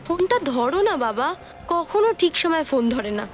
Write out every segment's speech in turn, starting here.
ফোনটা ধরো না বাবা, কখনো ঠিক সময় ফোন ধরে না।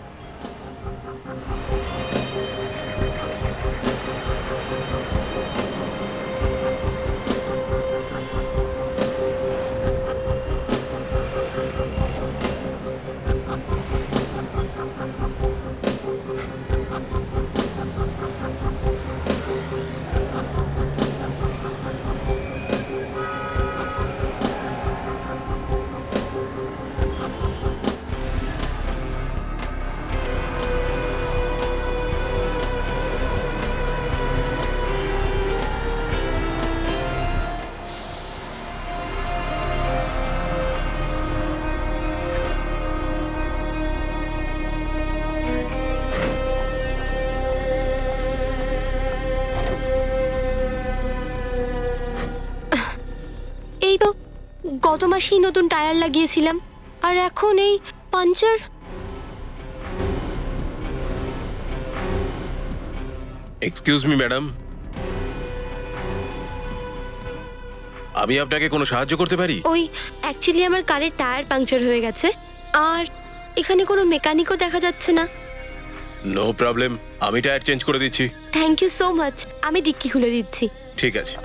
গত মাসেই নতুন টায়ার লাগিয়েছিলাম, আর এখন এই পাঞ্চার। এক্সকিউজ মি ম্যাডাম, আমি আপনাকে কোনো সাহায্য করতে পারি? ওই অ্যাকচুয়ালি আমার কারের টায়ার পাংচার হয়ে গেছে, আর এখানে কোনো মেকানিকও দেখা যাচ্ছে না। নো প্রবলেম, আমি টায়ার চেঞ্জ করে দিচ্ছি। থ্যাংক ইউ সো মাচ, আমি ডিক্কি খুলে দিচ্ছি। ঠিক আছে।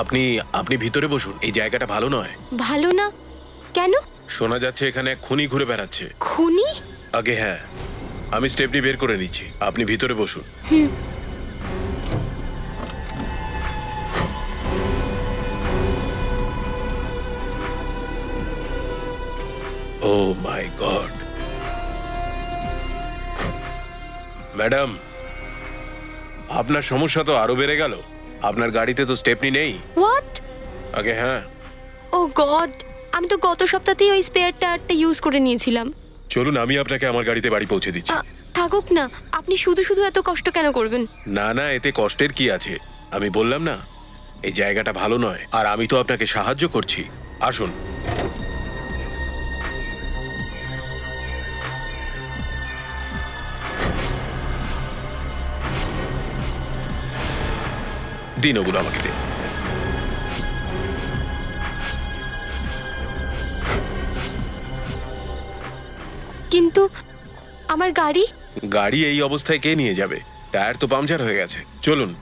আপনি আপনি ভিতরে বসুন, এই জায়গাটা ভালো নয়। ভালো না কেন? শোনা যাচ্ছে এখানে খুনি ঘুরে বেড়াচ্ছে। খুনি? আগে হ্যাঁ, আমি স্টেপনি বের করে নিচ্ছি, আপনি ভিতরে বসুন। ও মাই গড। ম্যাডাম, আপনার সমস্যা তো আরো বেড়ে গেল। আপনার গাড়িতে তো স্টেপনি নেই। হোয়াট? আগে হ্যাঁ। ও গড, আমি তো গত সপ্তাহেই ওই স্পেয়ার টায়ারটা ইউজ করে নিয়েছিলাম। চলুন আমি আপনাকে আমার গাড়িতে বাড়ি পৌঁছে দিচ্ছি। থাকুক না, আপনি শুধু শুধু এত কষ্ট কেন করবেন? না না, এতে কষ্টের কি আছে? আমি বললাম না এই জায়গাটা ভালো নয়, আর আমি তো আপনাকে সাহায্য করছি। আসুন। দিন ওগুলো আমাকে দিন। কিন্তু আমার গাড়ি? গাড়ি এই অবস্থায় কে নিয়ে যাবে? টায়ার তো পাংচার হয়ে গেছে। চলুন।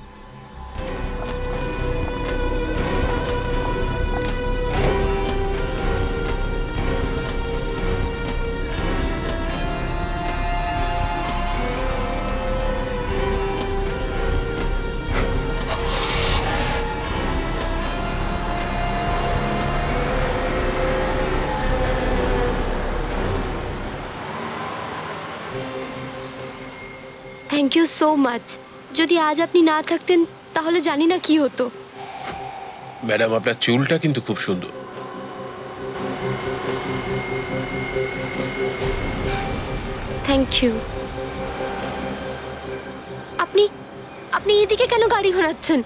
Thank you so much. যদি আজ আপনি না থাকতেন তাহলে জানি না কি হতো। ম্যাডাম, আপনার চুলটা কিন্তু খুব সুন্দর। Thank you. আপনি আপনি এদিকে কেন গাড়ি ঘোরাচ্ছেন?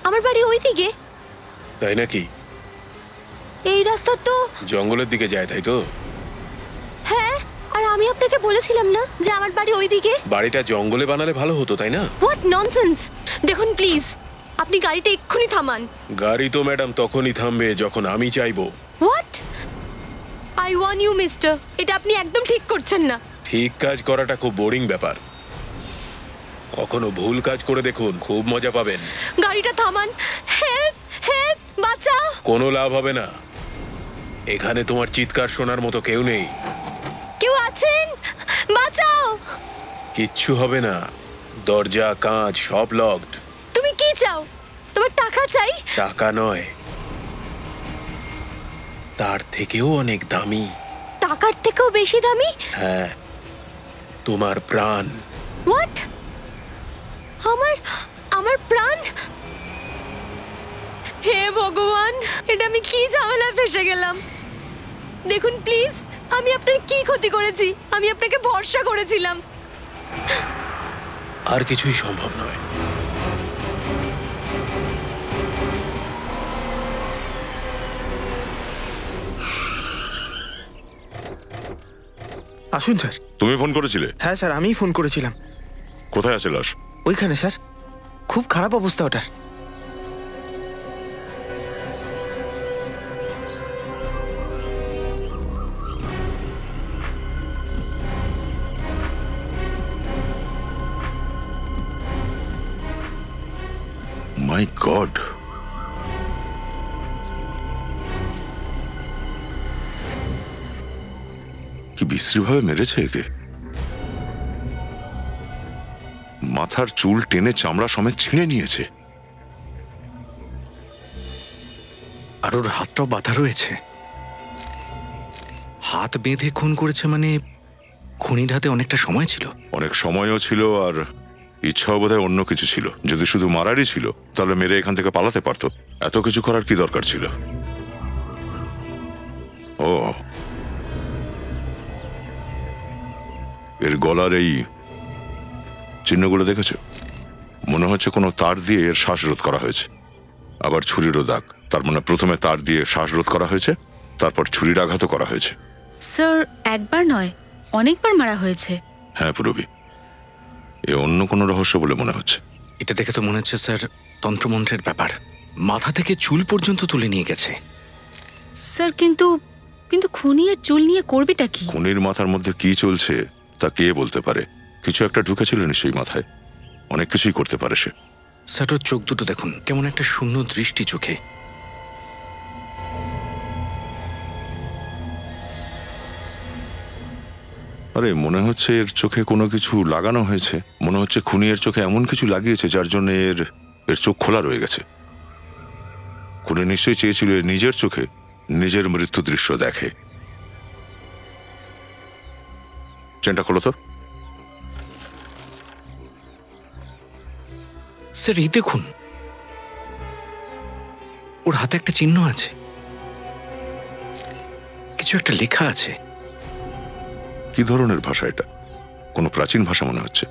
আমার বাড়ি ওইদিকে। তাই নাকি? এই রাস্তা তো জঙ্গলের দিকে যায়, তাই তো? হ্যাঁ, আর আমি আপনাকে বলেছিলাম না যে আমার বাড়ি ওইদিকে? বাড়িটা জঙ্গলে বানালে ভালো হতো, তাই না? What nonsense! দেখুন প্লিজ, আপনি গাড়িটা এক্ষুনি থামান। গাড়ি তো ম্যাডাম তখনই থামবে যখন আমি চাইবো। What? I want you mister, এটা আপনি একদম ঠিক করছেন না। ঠিক কাজ করাটা খুব বোরিং ব্যাপার। কখনো ভুল কাজ করে দেখুন, খুব মজা পাবেন। গাড়িটা থামান। হেল্প হেল্প, বাঁচাও। কোনো লাভ হবে না, এখানে তোমার চিৎকার শোনার মতো কেউ নেই। কেউ আছেন? বাঁচাও। কিচ্ছু হবে না, দরজা কাঁচ সব লকড। তুমি কি চাও? তোমার টাকা চাই? টাকা নয়, তার থেকেও অনেক দামি। টাকার থেকেও বেশি দামি? হ্যাঁ, তোমার প্রাণ। হোয়াট? আমার আমার প্রাণ? হে ভগবান, এটা আমি কি ঝামেলা ফেসে গেলাম। দেখুন প্লিজ, আমি আপনার কি ক্ষতি করেছি? আমি আপনাকে ভরসা করেছিলাম। আর কিছুই সম্ভব নয়। আসুন স্যার। তুমি ফোন করেছিলে? হ্যাঁ স্যার, আমিই ফোন করেছিলাম। কোথায় আছে লাশ? ওইখানে স্যার, খুব খারাপ অবস্থা ওটার। মাই গড, কি বিশ্রীভাবে মেরেছে একে। মাথার চুল টেনে চামড়া সমেত ছিঁড়ে নিয়েছে। আর ওর হাতটাও বাঁধা রয়েছে। হাত বেঁধে খুন করেছে মানে খুনির হাতে অনেকটা সময় ছিল। অনেক সময়ও ছিল, আর ইচ্ছাও বোধহয় অন্য কিছু ছিল। যদি শুধু মারারই ছিল তাহলে মেরে এখান থেকে পালাতে পারতো। এত কিছু করার কি দরকার ছিল? ও, এর গলার এই চিহ্নগুলো দেখেছো? মনে হচ্ছে কোনো তার দিয়ে এর শ্বাসরোধ করা হয়েছে। আবার ছুরিরও দাগ। তার মানে প্রথমে তার দিয়ে শ্বাসরোধ করা হয়েছে, তারপর ছুরির আঘাতও করা হয়েছে। স্যার, একবার নয়, অনেকবার মারা হয়েছে। হ্যাঁ পুরবি, এ অন্য কোনো রহস্য বলে মনে হচ্ছে। এটা দেখে তো মনে হচ্ছে স্যার তন্ত্রমন্ত্রের ব্যাপার। মাথা থেকে চুল পর্যন্ত তুলে নিয়ে গেছে। স্যার, কিন্তু কিন্তু খুনি এর চুল নিয়ে করবেটা কি? খুনির মাথার মধ্যে কি চলছে তা কে বলতে পারে? কিছু একটা ঢুকেছিল নিশ্চয়ই মাথায়। অনেক কিছুই করতে পারে সে। স্যার, ওর চোখ দুটো দেখুন, কেমন একটা শূন্য দৃষ্টি চোখে। আরে মনে হচ্ছে এর চোখে কোনো কিছু লাগানো হয়েছে। মনে হচ্ছে খুনি এর চোখে এমন কিছু লাগিয়েছে যার জন্য এর চোখ খোলা রয়ে গেছে। খুনি নিশ্চয়ই চেয়েছিল এর নিজের চোখে নিজের মৃত্যু দৃশ্য দেখে। চেনটা খোলো তো। স্যার, এই দেখুন, ওর হাতে একটা চিহ্ন আছে, কিছু একটা লেখা আছে। কি ধরনের ভাষা এটা? কোনো প্রাচীন ভাষা মনে হচ্ছে।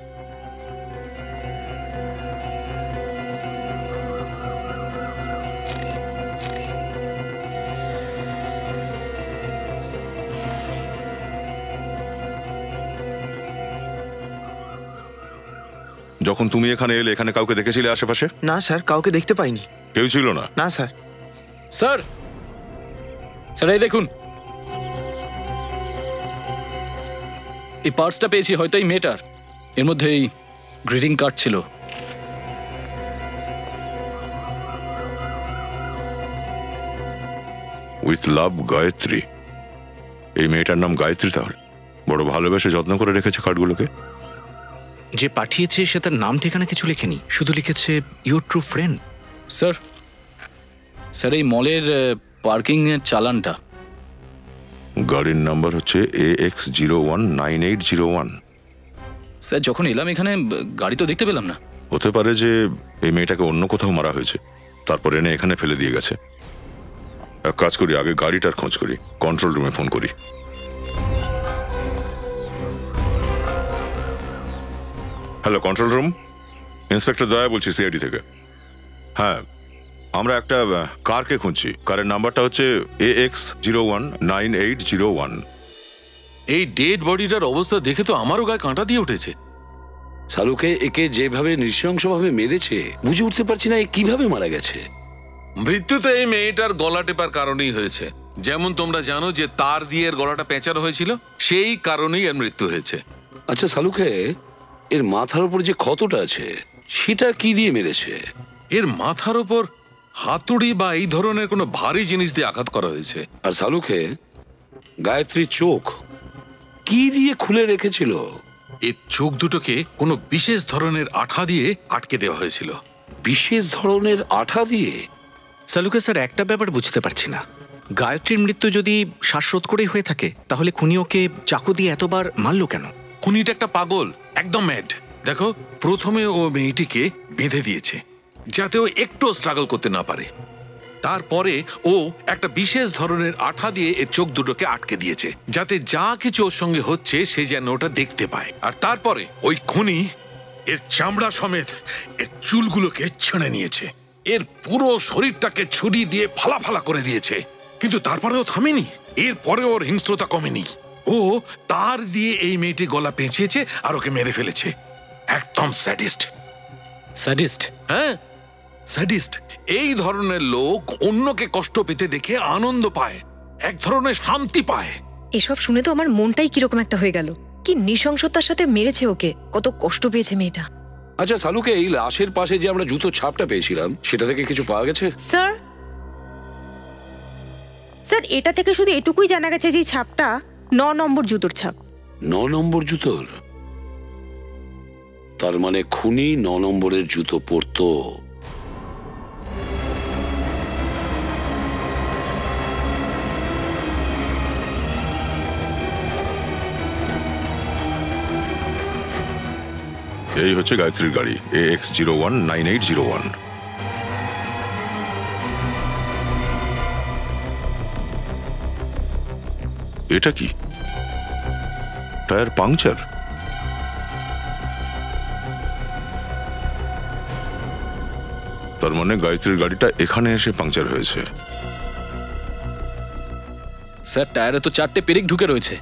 যখন তুমি এখানে এলে, এখানে কাউকে দেখেছিলে আশেপাশে? না স্যার, কাউকে দেখতে পাইনি। কেউ ছিল না? না স্যার। স্যার, স্যার এই দেখুন, এই পার্সটা পেয়েছি, হয়তো এই মেয়েটার। এর মধ্যে এই গ্রিটিং কার্ড ছিল। With love, Gayatri. এই মেয়েটার নাম গায়ত্রী তাহলে? বড় ভালোবেসে যত্ন করে রেখেছে কার্ডগুলোকে। যে পাঠিয়েছে সে তার নাম ঠিকানা কিছু লেখেনি, শুধু লিখেছে your true friend. Sir, sir এই মলের পার্কিং এর চালানটা। গাড়ির নাম্বার হচ্ছে AX019801। স্যার, যখন এলাম এখানে গাড়ি তো দেখতে পেলাম না। হতে পারে যে এই মেয়েটাকে অন্য কোথাও মারা হয়েছে, তারপর এনে এখানে ফেলে দিয়ে গেছে। এক কাজ করি, আগে গাড়িটার খোঁজ করি, কন্ট্রোল রুমে ফোন করি। হ্যালো, কন্ট্রোল রুম, ইন্সপেক্টর দয়া বলছি, সিআইডি থেকে। হ্যাঁ, আমরা একটা কারকে খুঁজছি। কারের নাম্বারটা হচ্ছে AX019801। এই ডেড বডিটার অবস্থা দেখে তো আমারও গায়ে কাঁটা দিয়ে উঠেছে। শালুকে একে যেভাবে নৃশংসভাবে মেরেছে, বুঝে উঠতে পারছি না এ কিভাবে মারা গেছে। মৃত্যু তো এই মেয়েটার গলা টেপার কারণেই হয়েছে। যেমন তোমরা জানো যে তার দিয়ে এর গলাটা পেঁচানো হয়েছিল, সেই কারণেই এর মৃত্যু হয়েছে। আচ্ছা শালুকে, এর মাথার উপর যে ক্ষতটা আছে সেটা কি দিয়ে মেরেছে? এর মাথার উপর হাতুড়ি বা এই ধরনের কোনো ভারী জিনিস দিয়ে আঘাত করা হয়েছে। আর শালুকে, গায়ত্রীর চোখ কি দিয়ে খুলে রেখেছিল? এর চোখ দুটোকে কোনো বিশেষ ধরনের আঠা দিয়ে আটকে দেওয়া হয়েছিল। বিশেষ ধরনের আঠা দিয়ে? সালুকে স্যার, একটা ব্যাপার বুঝতে পারছি না। গায়ত্রীর মৃত্যু যদি শ্বাসরোধ করেই হয়ে থাকে, তাহলে খুনি ওকে চাকু দিয়ে এতবার মারল কেন? খুনিটা একটা পাগল, একদম ম্যাড। দেখো, প্রথমে ও মেয়েটিকে বেঁধে দিয়েছে যাতে ও একটু স্ট্রাগল করতে না পারে। তারপরে ও একটা বিশেষ ধরনের আঠা দিয়ে এর চোখ দুটোকে আটকে দিয়েছে, যাতে যা কিছু ওর সঙ্গে হচ্ছে সে যেন ওটা দেখতে পায়। আর তারপরে ওই খুনি এর চামড়া সমেত এর চুলগুলোকে ছেড়ে নিয়েছে, এর পুরো শরীরটাকে ছুরি দিয়ে ফালা ফালা করে দিয়েছে। কিন্তু তারপরেও থামেনি, এরপরে ওর হিংস্রতা কমেনি। ও তার দিয়ে এই মেয়েটি গলা পেঁচিয়েছে আর ওকে মেরে ফেলেছে। একদম স্যাডিস্ট। স্যাডিস্ট? হ্যাঁ, স্যাডিস্ট। এই ধরনের লোক অন্যকে কষ্ট পেতে দেখে আনন্দ পায়, এক ধরনের শান্তি পায়। এসব শুনে তো আমার মনটাই কিরকম একটা হয়ে গেল। কি নৃশংসতার সাথে মেরেছে ওকে, কত কষ্ট পেয়েছে মেয়েটা। আচ্ছা সালুকে, এই লাশের পাশে যে আমরা জুতোর ছাপটা পেয়েছিলাম সেটা থেকে কিছু পাওয়া গেছে? স্যার, স্যার এটা থেকে শুধু এটুকুই জানা গেছে যে ছাপটা 9 নম্বর জুতোর ছাপ। 9 নম্বর জুতোর? তার মানে খুনি 9 নম্বরের জুতো পরতো। এই হচ্ছে গায়ত্রীর গাড়ি, AX019801। এটা কি? Tyre puncture? তার মানে গায়ত্রীর গাড়িটা এখানে এসে পাংচার হয়েছে। স্যার টায়ারে তো 4টে পেরেক ঢুকে রয়েছে।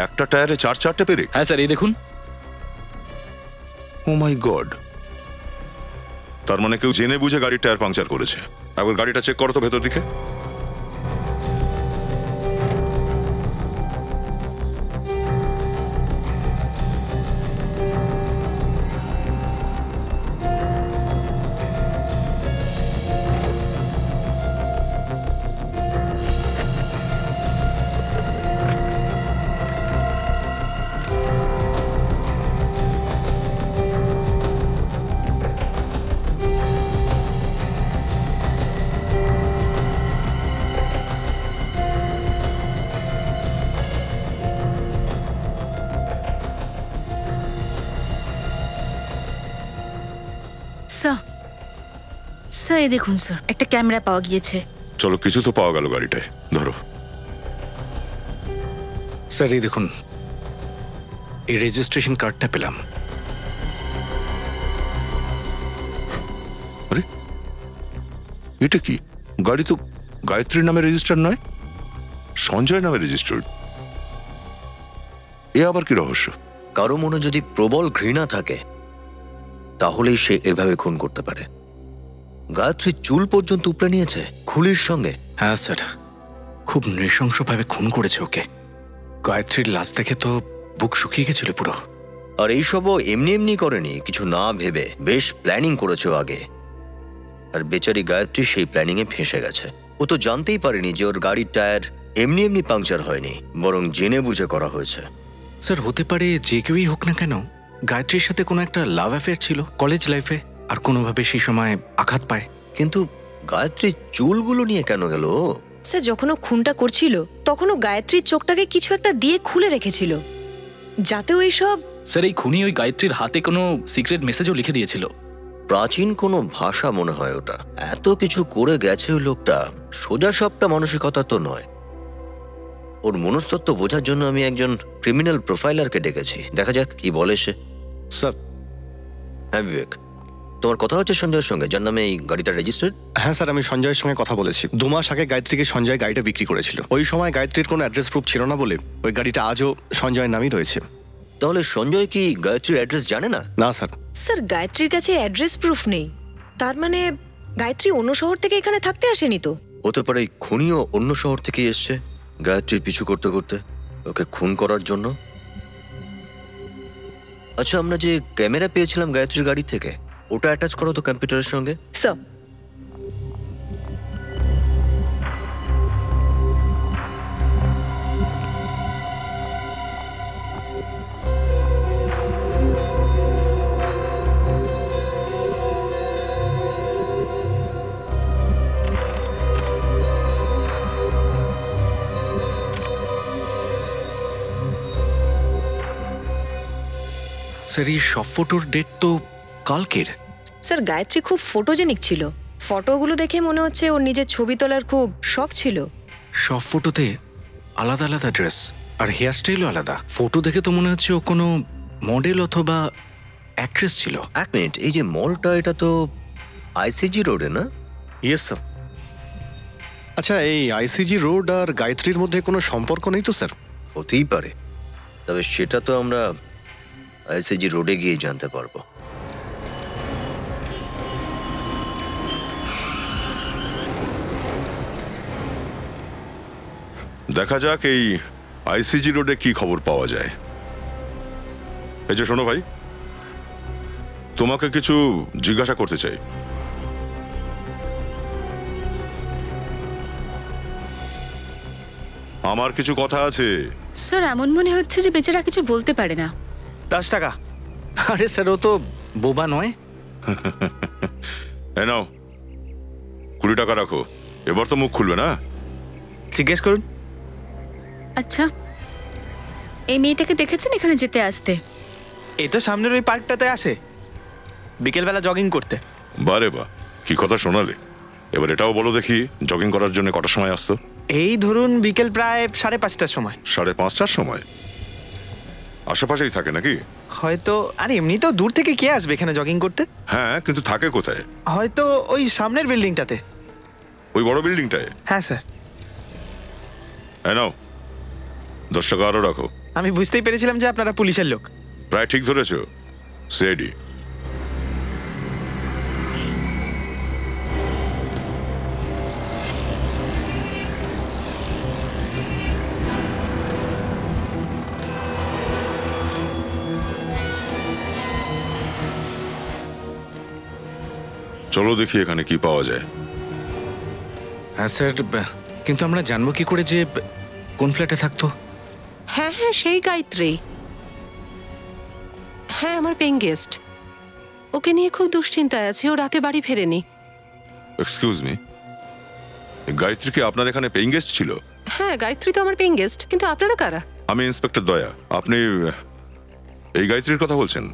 একটা টায়ারে 4-4টে পেরেক? হ্যাঁ স্যার, এই দেখুন। ও মাই গড! তার মানে কেউ জেনে বুঝে গাড়ির টায়ার পাংচার করেছে। একবার গাড়িটা চেক করো তো ভেতর দিকে। স্যার এই দেখুন স্যার, একটা ক্যামেরা পাওয়া গিয়েছে। চলো, কিছু তো পাওয়া গেল গাড়িটায়। ধরো। স্যার এই দেখুন, এই রেজিস্ট্রেশন কার্ডটা পেলাম। আরে এটা কি? গাড়ি তো গায়ত্রীর নামে রেজিস্টার নয়, সঞ্জয় নামে রেজিস্টার্ড। এ আবার কি রহস্য? কারো মনে যদি প্রবল ঘৃণা থাকে তাহলেই সে এভাবে খুন করতে পারে। গায়ত্রী চুল পর্যন্ত উপড়ে নিয়েছে খুলির সঙ্গে। হ্যাঁ স্যার, খুব নৃশংসভাবে খুন করেছে ওকে। গায়ত্রীর লাশ দেখে তো বুক শুকিয়ে গেছিল পুরো। আর এইসবও এমনি এমনি করেনি, কিছু না ভেবে বেশ প্ল্যানিং করেছে আগে। আর বেচারি গায়ত্রী সেই প্ল্যানিং এ ফেঁসে গেছে। ও তো জানতেই পারেনি যে ওর গাড়ির টায়ার এমনি এমনি পাংচার হয়নি, বরং জেনে বুঝে করা হয়েছে। স্যার হতে পারে যে কেউই হোক না কেন, গায়ত্রীর সাথে কোনো একটা লাভ অ্যাফেয়ার ছিল কলেজ লাইফে, আর কোনোভাবে সেই সময় আঘাত পায়। কিন্তু গায়ত্রীর চুলগুলো নিয়ে কেন গেল? স্যার যখন ও খুনটা করছিল তখন ও গায়ত্রীর চোখটাকে কিছু একটা দিয়ে খুলে রেখেছিল, যাতে ওই সব। স্যার এই খুনি ওই গায়ত্রীর হাতে কোনো সিক্রেট মেসেজও লিখে দিয়েছিল। প্রাচীন কোনো ভাষা মনে হয় ওটা। এত কিছু করে গেছে ওই লোকটা, সোজা সবটা মানসিকতা তো নয়। ওর মনস্তত্ত্ব বোঝার জন্য আমি একজন ক্রিমিনাল প্রোফাইলারকে ডেকেছি, দেখা যাক কি বলে সে। স্যার। হ্যাঁ বিবেক, তোমার কথা হচ্ছে সঞ্জয়ের সঙ্গে, যার নামে এই গাড়িটা রেজিস্টার্ড? হ্যাঁ স্যার, আমি সঞ্জয়ের সঙ্গে কথা বলেছি। 2 মাস আগে গায়ত্রীকে সঞ্জয় গাড়িটা বিক্রি করেছিল। ওই সময় গায়ত্রীর কোনো অ্যাড্রেস প্রুফ ছিল না বলে ওই গাড়িটা আজও সঞ্জয়ের নামই রয়েছে। তাহলে সঞ্জয় কি গায়ত্রীর অ্যাড্রেস জানে না? না স্যার। স্যার গায়ত্রীর কাছে অ্যাড্রেস প্রুফ নেই, তার মানে গায়ত্রী অন্য শহর থেকে এখানে থাকতে আসেনি তো? হতে পারে খুনিও অন্য শহর থেকে এসছে গায়ত্রীর পিছু করতে করতে ওকে খুন করার জন্য। আচ্ছা, আমরা যে ক্যামেরা পেয়েছিলাম গায়ত্রীর গাড়ি থেকে, ওটা অ্যাটাচ করো তো কম্পিউটারের সঙ্গে। স্যার। স্যার এই সব ফটোর ডেট তো কালকের। স্যার গায়ত্রী খুব ফটোজেনিক ছিল, ফটোগুলো দেখে মনে হচ্ছে ওর নিজের ছবি তোলার খুব শখ ছিল। সব ফটোতে আলাদা আলাদা ড্রেস আর হেয়ারস্টাইলও আলাদা। ফটো দেখে তো মনে হচ্ছে ও কোনো মডেল অথবা অ্যাক্ট্রেস ছিল। এক মিনিট, এই যে মলটা, এটা তো আইসিজি রোডে না? Yes sir. আচ্ছা, এই আইসিজি রোড আর গায়ত্রীর মধ্যে কোনো সম্পর্ক নেই তো স্যার? হতেই পারে, তবে সেটা তো আমরা আইসিজি রোডে গিয়ে জানতে পারবো। দেখা যাক এই আইসিজি রোডে কি খবর পাওয়া যায়। এই যে শোনো ভাই, তোমাকে কিছু জিজ্ঞাসা করতে চাই। আমার কিছু কথা আছে। স্যার এমন মনে হচ্ছে যে বেচারা কিছু বলতে পারে না। 10 টাকা। আরে স্যার ও তো বোবা নয়। এই নাও 20 টাকা রাখো, এবার তো মুখ খুলবে না। জিজ্ঞেস করুন। আচ্ছা, এই মেয়েটাকে দেখেছেন এখানে যেতে আসতে? এই তো সামনের ওই পার্কটাতে আসে বিকেলবেলা জগিং করতে। বারে বা, কি কথা শোনালে। এবার এটাও বলো দেখি, জগিং করার জন্য কটার সময় আসতো? এই ধরুন বিকেল প্রায় 5:30টার সময়। 5:30টার সময়? আশেপাশেই থাকে নাকি? হয়তো। আর এমনি তো দূর থেকে কে আসবে এখানে জগিং করতে? হ্যাঁ, কিন্তু থাকে কোথায়? হয়তো ওই সামনের বিল্ডিংটাতে। ওই বড় বিল্ডিংটায়? হ্যাঁ স্যার। এই নাও 10 টাকা আরো রাখো। আমি বুঝতেই পেরেছিলাম যে আপনারা পুলিশের লোক। প্রায় ঠিক ধরেছ। সেডি। চলো দেখি এখানে কি পাওয়া যায়। হ্যাঁ স্যার, কিন্তু আমরা জানবো কি করে যে কোন ফ্ল্যাটে থাকতো? হ্যাঁ হ্যাঁ, সেই গায়ত্রী। হ্যাঁ, আমার পেইং গেস্ট। ওকে নিয়ে খুব দুশ্চিন্তায় আছে, ও রাতে বাড়ি ফেরেনি। এক্সকিউজ মি, গায়ত্রী কি আপনার এখানে পেইং গেস্ট ছিল? হ্যাঁ, গায়ত্রী তো আমার পেইং গেস্ট, কিন্তু আপনারা কারা? আমি ইন্সপেক্টর দয়া। আপনি এই গায়ত্রীর কথা বলছেন?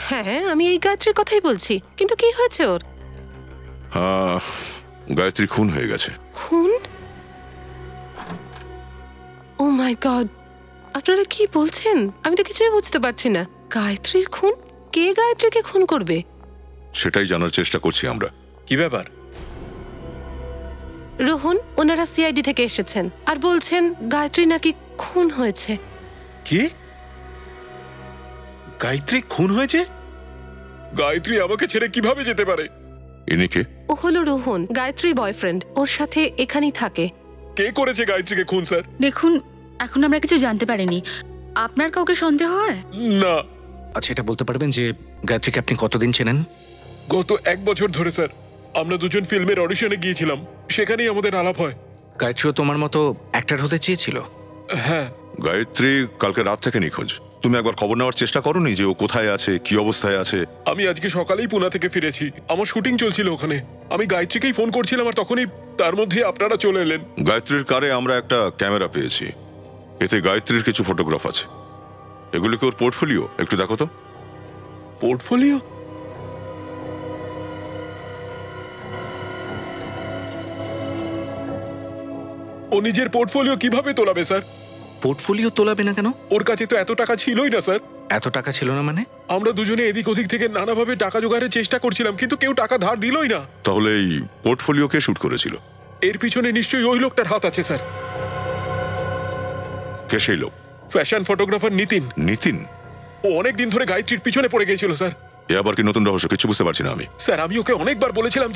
হ্যাঁ, আমি এই গায়ত্রীর কথাই বলছি, কিন্তু কি হয়েছে ওর? গায়ত্রী খুন হয়ে গেছে। খুন? ও মাই গড, আপনারা কি বলছেন? আমি তো কিছুই বুঝতে পারছি না। গায়ত্রীর খুন? কে গায়ত্রীকে খুন করবে? সেটাই জানার চেষ্টা করছি আমরা। কি ব্যাপার? রোহন, ওনারা সিআইডি থেকে এসেছেন আর বলছেন গায়ত্রী নাকি খুন হয়েছে। কি? গায়ত্রী খুন হয়েছে? গায়ত্রী আমাকে ছেড়ে কিভাবে যেতে পারে? ইনি কে? ও হলো রোহন, গায়ত্রীর বয়ফ্রেন্ড। ওর সাথে এখানেই থাকে। কে করেছে গায়ত্রীকে খুন, স্যার? দেখুন, এখন আমরা কিছু জানতে পারিনি। আপনার কাউকে সন্দেহ হয়? না। আচ্ছা, এটা বলতে পারবেন যে গায়ত্রীকে আপনি কতদিন চেনেন? গত 1 বছর ধরে, স্যার। আমরা দুজন ফিল্মের অডিশনে গিয়েছিলাম, সেখানেই আমাদের আলাপ হয়। গায়ত্রীও তোমার মতো অ্যাক্টর হতে চেয়েছিল? হ্যাঁ। গায়ত্রী কালকে রাত থেকে নিখোঁজ। তুমি একবার খবর নেওয়ার চেষ্টা করোনি যে ও কোথায় আছে, কি অবস্থায় আছে? আমি আজকে সকালেই পুনা থেকে ফিরেছি, আমার শুটিং চলছিল ওখানে। আমি গায়ত্রীকেই ফোন করছিলাম আর তখনই তার মধ্যে আপনারা চলে এলেন। গায়ত্রীর কারে আমরা একটা ক্যামেরা পেয়েছি, এতে গায়ত্রীর কিছু ফটোগ্রাফ আছে। এগুলো কি ওর পোর্টফোলিও? একটু দেখো তো। পোর্টফোলিও? ও নিজের পোর্টফোলিও কিভাবে তোলাবে, স্যার? পোর্টফোলিও তোলাবে না কেন? ওর কাছে তো এত টাকা ছিলই না, স্যার। এত টাকা ছিল না মানে? আমরা দুজনে এদিক ওদিক থেকে নানাভাবে টাকা জোগাড়ের চেষ্টা করছিলাম, কিন্তু কেউ টাকা ধার দিলই না। তাহলে এই পোর্টফোলিওকে শুট করেছিল? এর পিছনে নিশ্চয়ই ওই লোকটার হাত আছে, স্যার। কে সেই লোক? Fashion photographer Nitin. নিতিন? ও অনেকদিন ধরে গায়ত্রীর পিছনে পড়ে গিয়েছিল, স্যার। এ আবার কি নতুন রহস্য? কিছু বুঝতে পারছি না আমি। স্যার, আমি ওকে অনেকবার বলেছিলাম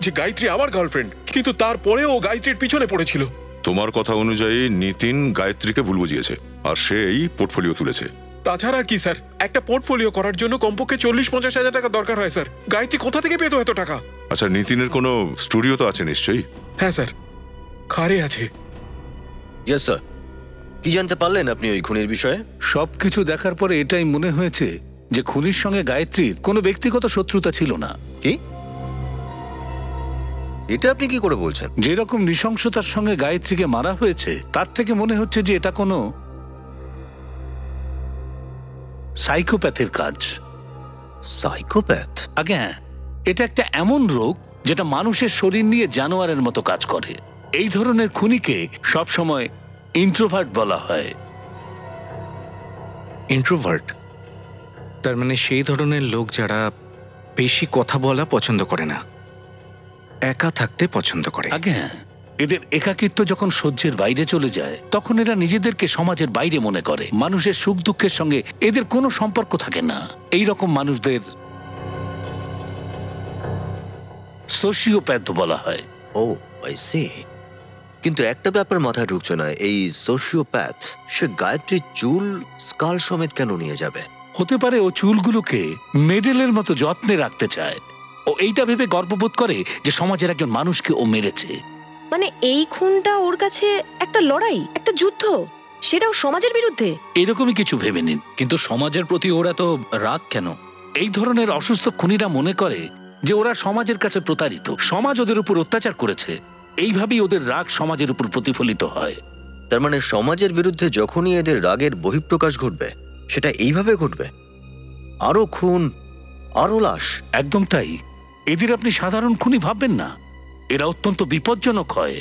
যে গায়ত্রী আমার গার্লফ্রেন্ড, কিন্তু তারপরে ও গায়ত্রীর পিছনে পড়েছিল। তোমার কথা অনুযায়ী নিতিন গায়ত্রীকে ভুল বুঝিয়েছে আর সেই পোর্টফোলিও তুলেছে। তাছাড়া আর কি, স্যার? একটা পোর্টফোলিও করার জন্য কমপক্ষে 40-50 হাজার টাকা দরকার হয়, স্যার। গায়ত্রী কোথা থেকে পেতো এত টাকা? আচ্ছা, নিতিনের কোনো স্টুডিও তো আছে নিশ্চয়ই? হ্যাঁ স্যার, খারে আছে। Yes sir. কি জানতে পারলেন আপনি ওই খুনের বিষয়ে? সবকিছু দেখার পরে এটাই মনে হয়েছে যে খুনির সঙ্গে গায়ত্রীর কোনো ব্যক্তিগত শত্রুতা ছিল না। কি? এটা আপনি কি করে বলছেন? যেরকম নৃশংসতার সঙ্গে গায়ত্রীকে মারা হয়েছে তার থেকে মনে হচ্ছে যে এটা কোনো সাইকোপ্যাথের কাজ। সাইকোপ্যাথ? আগে হ্যাঁ, এটা একটা এমন রোগ যেটা মানুষের শরীর নিয়ে জানোয়ারের মতো কাজ করে। এই ধরনের খুনিকে সবসময় ইন্ট্রোভার্ট বলা হয়। ইন্ট্রোভার্ট? তার মানে সেই ধরনের লোক যারা বেশি কথা বলা পছন্দ করে না, একা থাকতে পছন্দ করে। আগে হ্যাঁ, এদের একাকিত্ব যখন সহ্যের বাইরে চলে যায় তখন এরা নিজেদেরকে সমাজের বাইরে মনে করে। মানুষের সুখ দুঃখের সঙ্গে এদের কোনো সম্পর্ক থাকে না। এই রকম মানুষদের সোশিওপ্যাথ বলা হয়। ও আই সি। কিন্তু একটা ব্যাপার মাথায় ঢুকছে না, এই সোশিওপ্যাথ সে গায়ত্রীর চুল স্কাল সমেত কেন নিয়ে যাবে? হতে পারে ও চুলগুলোকে মেডেলের মতো যত্নে রাখতে চায়। ও এইটা ভেবে গর্ববোধ করে যে সমাজের একজন মানুষকে ও মেরেছে। মানে এই খুনটা ওর কাছে একটা লড়াই, একটা যুদ্ধ, সেটাও সমাজের বিরুদ্ধে। এরকমই কিছু ভেবে নিন। কিন্তু সমাজের প্রতি ওরা তো রাগ কেন? এই ধরনের অসুস্থ খুনিরা মনে করে যে ওরা সমাজের কাছে প্রতারিত, সমাজ ওদের উপর অত্যাচার করেছে। এইভাবেই ওদের রাগ সমাজের উপর প্রতিফলিত হয়। তার মানে সমাজের বিরুদ্ধে যখনই এদের রাগের বহিঃপ্রকাশ ঘটবে সেটা এইভাবে ঘটবে, আরো খুন, আরো লাশ। একদম তাই। এদের আপনি সাধারণ খুনি ভাববেন না, এরা অত্যন্ত বিপজ্জনক হয়।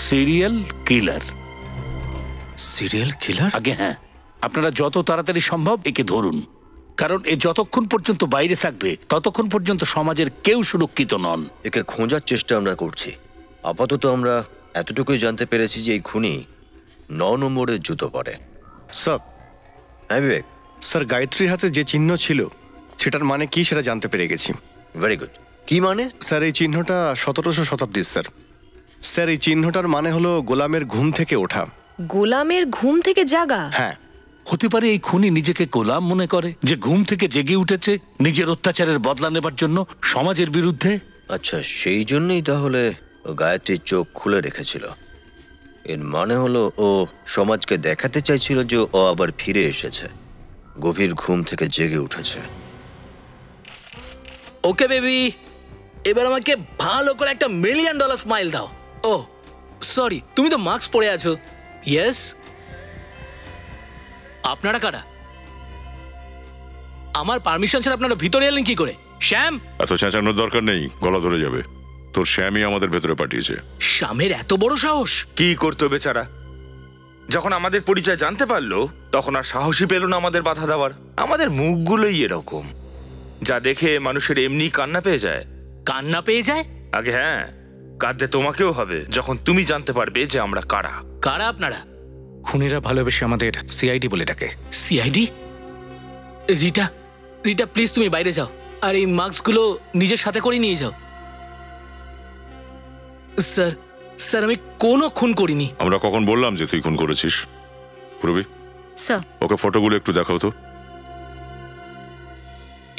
Serial killer. Serial killer? আগে হ্যাঁ, আপনারা যত তাড়াতাড়ি সম্ভব একে ধরুন, কারণ এ যতক্ষণ পর্যন্ত বাইরে থাকবে ততক্ষণ পর্যন্ত সমাজের কেউ সুরক্ষিত নন। একে খোঁজার চেষ্টা আমরা করছি। আপাতত আমরা এতটুকুই জানতে পেরেছি যে এই খুনি 9 নম্বরের জুতো পরে। স্যার, হ্যাঁ বিবেক? স্যার, গায়ত্রীর হাতে যে চিহ্ন ছিল সেটার মানে কি সেটা জানতে পেরে গেছি। Very good. কি মানে? স্যার, এই চিহ্নটা 1700 শতাব্দীর স্যার। স্যার, এই চিহ্নটার মানে হলো গোলামের ঘুম থেকে ওঠা। গোলামের ঘুম থেকে জাগা? হ্যাঁ। হতে পারে এই খুনি নিজেকে গোলাম মনে করে, যে ঘুম থেকে জেগে উঠেছে নিজের অত্যাচারের বদলা নেবার জন্য সমাজের বিরুদ্ধে। আচ্ছা, সেই জন্যই তাহলে ও গায়ত্রীর চোখ খুলে রেখেছিল। এর মানে হলো ও সমাজকে দেখাতে চাইছিল যে ও আবার ফিরে এসেছে, গভীর ঘুম থেকে জেগে উঠেছে। ওকে বেবি, এবার আমাকে ভালো করে একটা $1 মিলিয়ন স্মাইল দাও। ও সরি, তুমি তো মাস্ক পরে আছো। ইয়েস, আপনারা কারা? আমার পারমিশন ছাড়া আপনারা ভিতরে এলেন কি করে? শ্যাম! এত চেঁচানোর দরকার নেই, গলা ধরে যাবে। তোর শ্যামই আমাদের ভেতরে পাঠিয়েছে। শ্যামের এত বড় সাহস! কি করতো বেচারা? যখন আমাদের পরিচয় জানতে পারলো তখন আর সাহসী পেল না আমাদের বাধা দেওয়ার। আমাদের মুখগুলোই এরকম, যা দেখে মানুষের এমনি কান্না পেয়ে যায়। কান্না পেয়ে যায়? আগে হ্যাঁ, কাঁদতে তোমাকেও হবে যখন তুমি জানতে পারবে যে আমরা কারা। কারা আপনারা? খুনিরা ভালোবেসে আমাদের সিআইডি বলে ডাকে। সিআইডি? রিটা, রিটা প্লিজ তুমি বাইরে যাও, আর এই মাস্কগুলো নিজের সাথে করে নিয়ে যাও। স্যার, স্যার আমি কোনো খুন করিনি। আমরা কখন বললাম যে তুই খুন করেছিস? পূরবী, স্যার, ওকে ফটোগুলো একটু দেখাও তো।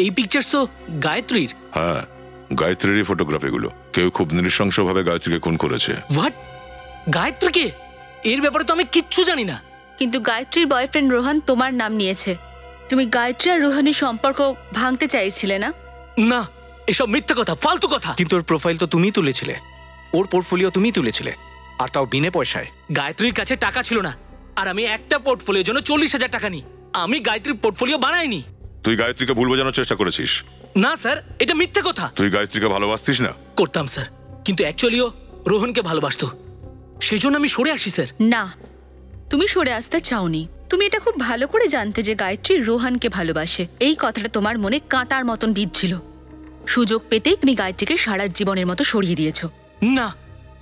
এই পিকচার্স তো গায়ত্রীর। হ্যাঁ, গায়ত্রীরই ফটোগ্রাফিগুলো। কেউ খুব নৃশংসভাবে গায়ত্রীকে খুন করেছে। হোয়াট? গায়ত্রীকে? এর ব্যাপারে তো আমি কিচ্ছু জানি না। কিন্তু গায়ত্রীর বয়ফ্রেন্ড রোহান তোমার নাম নিয়েছে। তুমি গায়ত্রী আর রোহানের সম্পর্ক ভাঙতে চাইছিলে না? না, এসব মিথ্যে কথা, ফালতু কথা। কিন্তু ওর প্রোফাইল তো তুমিই তুলেছিলে, ওর পোর্টফোলিও তুমিই তুলেছিলে, আর তাও বিনা পয়সায়। গায়ত্রীর কাছে টাকা ছিল না, আর আমি একটা পোর্টফোলিওর জন্য 40,000 টাকা নিই। আমি গায়ত্রীর পোর্টফোলিও বানাইনি। তুই গায়ত্রীকে ভুল বোঝানোর চেষ্টা করেছিস। না স্যার, এটা মিথ্যে কথা। তুই গায়ত্রীকে ভালোবাসতিস না? করতাম স্যার, কিন্তু অ্যাকচুয়ালিও রোহনকে ভালোবাসতো, সেই জন্য আমি সরে আসি স্যার। না, তুমি সরে আসতে চাওনি। তুমি এটা খুব ভালো করে জানতে যে গায়ত্রী রোহানকে ভালোবাসে। এই কথাটা তোমার মনে কাঁটার মতন বিঁধছিল। সুযোগ পেতেই তুমি গায়ত্রীকে সারা জীবনের মতো সরিয়ে দিয়েছো। না,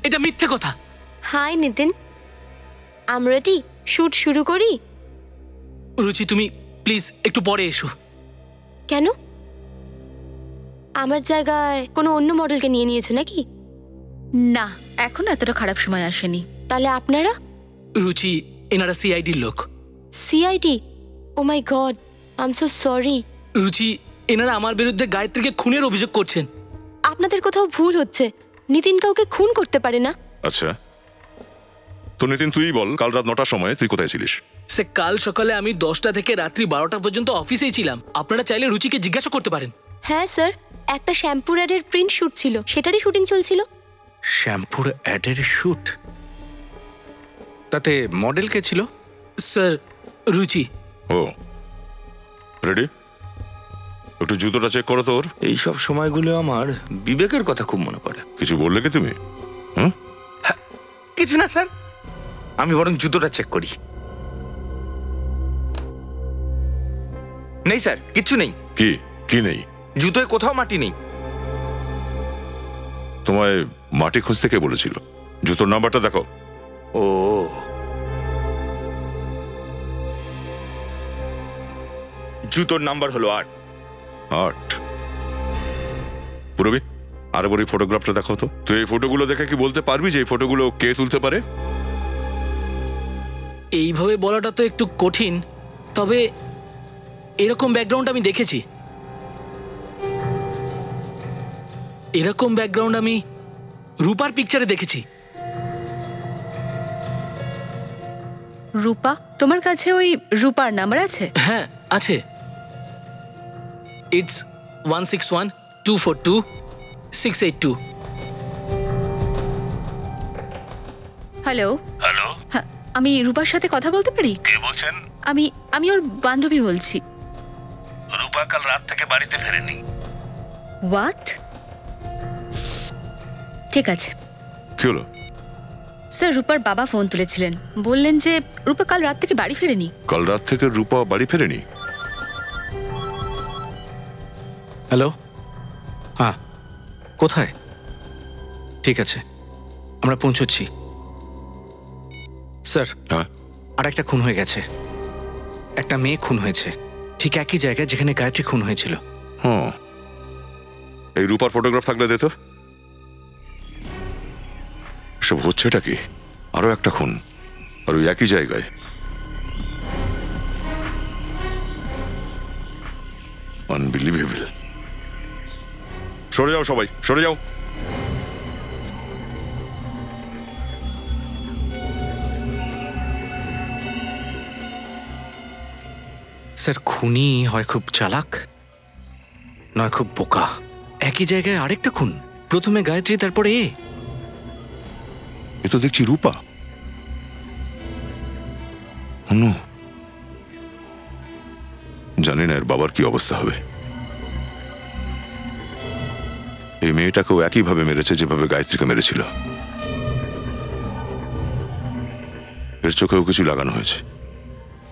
এটা মিথ্যে কথা। হাই নিতিন, আমরা রেডি, শুট শুরু করি। রুচি তুমি প্লিজ একটু পরে এসো। কেন? আমার জায়গায় কোনো অন্য মডেলকে নিয়ে নিয়েছো নাকি? না, এখন এতটা খারাপ সময় আসেনি। তাহলে আপনারা? রুচি, এনারা সিআইডির লোক। CID? Oh my God, I am so sorry. Ruchi, এনারা আমার বিরুদ্ধে গায়ত্রীকে খুনের অভিযোগ করছেন। আপনাদের কোথাও ভুল হচ্ছে। নিতিন কাউকে খুন করতে পারে না। আচ্ছা, তো নিতিন তুই বল, কাল রাত 9টার সময় তুই কোথায় ছিলিস? সে কাল সকালে আমি 10টা থেকে রাত্রি 12টা পর্যন্ত অফিসেই ছিলাম। আপনারা চাইলে রুচিকে জিজ্ঞাসা করতে পারেন। হ্যাঁ স্যার, একটা শ্যাম্পুর অ্যাডের প্রিন্ট শুট ছিল, সেটারই শুটিং চলছিল। শ্যাম্পুর অ্যাডের শুট? তাতে মডেল কে ছিল? স্যার, রুচি। ও রেডি, একটু জুতোটা চেক করো তোর। এই সব সময়গুলো আমার বিবেকের কথা খুব মনে পড়ে। কিছু বললে কি তুমি? হুম, কিছু না স্যার, আমি বরং জুতোটা চেক করি। নেই স্যার, কিচ্ছু নেই। কি কি নেই? জুতোয় কোথাও মাটি নেই। তোমায় মাটি খুঁজতে কে বলেছিল? জুতোর নাম্বারটা দেখো। ও, জুতোর নাম্বার হলো 8। 8? পুরবি, আরে বড় ফটোগ্রাফটা দেখো তো। তুই এই ফটোগুলো দেখে কি বলতে পারবি যে এই ফটোগুলো কে তুলতে পারে? এইভাবে বলাটা তো একটু কঠিন, তবে এরকম ব্যাকগ্রাউন্ড আমি দেখেছি। এরকম ব্যাকগ্রাউন্ড আমি রূপার পিকচারে দেখেছি। রূপা, তোমার কাছে ওই রূপার নাম্বার আছে? হ্যাঁ আছে। ইটস 161242682। হ্যালো। হ্যালো, হ্যাঁ, আমি রূপার সাথে কথা বলতে পারি? কে বলছেন? আমি ওর বান্ধবী বলছি। রূপা কাল রাত থেকে বাড়িতে ফেরেনি। হোয়াট? ঠিক আছে কি হলো? স্যার, রূপার বাবা ফোন তুলেছিলেন, বললেন যে রূপা কাল রাত থেকে বাড়ি ফেরেনি। কাল রাত থেকে রূপা বাড়ি ফেরেনি? হ্যালো, হ্যাঁ কোথায়? ঠিক আছে, আমরা পৌঁছচ্ছি। স্যার, হ্যাঁ, আর একটা খুন হয়ে গেছে। একটা মেয়ে খুন হয়েছে, ঠিক একই জায়গায় যেখানে গায়ত্রী খুন হয়েছিল। হ্যাঁ, এই রূপার ফটোগ্রাফ থাকলে দে তো। সব হচ্ছেটা কি? আরো একটা খুন, আর ওই একই জায়গায়। আনবিলিভেবল। সরে যাও সবাই, সরে যাও। স্যার, খুনি হয় খুব চালাক, নয় খুব বোকা। একই জায়গায় আরেকটা খুন, প্রথমে গায়ত্রী, তারপরে এ তো দেখছি রূপা। নো, জানি না এর বাবার কি অবস্থা হবে। এই মেয়েটাকেও একইভাবে মেরেছে যেভাবে গায়ত্রীকে মেরেছিল। এর চোখেও কিছু লাগানো হয়েছে।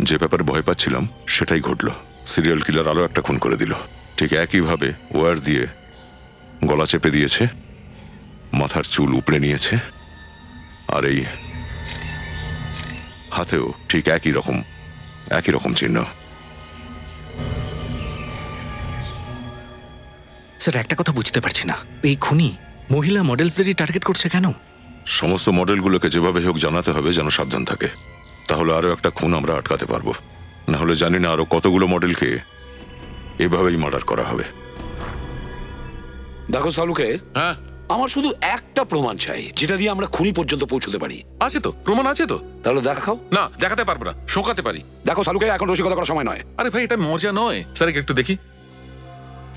যে ব্যাপারে ভয় পাচ্ছিলাম সেটাই ঘটল। সিরিয়াল কিলার আরো একটা খুন করে দিল। ঠিক একইভাবে ওয়্যার দিয়ে গলা চেপে দিয়েছে, মাথার চুল উপড়ে নিয়েছে, আর এই হাতেও ঠিক একই রকম চিহ্ন। স্যার, একটা কথা বুঝতে পারছি না, এই খুনি মহিলা মডেলসদেরই টার্গেট করছে কেন? সমস্ত মডেলগুলোকে যেভাবে হোক জানাতে হবে যেন সাবধান থাকে, তাহলে আরো একটা খুন আমরা আটকাতে পারবো। না হলে জানি না আরো কতগুলো মডেলকে এভাবেই মার্ডার করা হবে। দেখো সালুকে, হ্যাঁ, আমার শুধু একটা প্রমাণ চাই যেটা দিয়ে আমরা খুনি পর্যন্ত পৌঁছতে পারি। আছে তো, প্রমাণ আছে তো। তাহলে দেখাও। না, দেখাতে পারবো না, শোকাতে পারি। দেখো সালুকে, এখন রসিকতা করার সময় নয়। আরে ভাই, এটা মজা নয়। স্যার, একটু দেখি।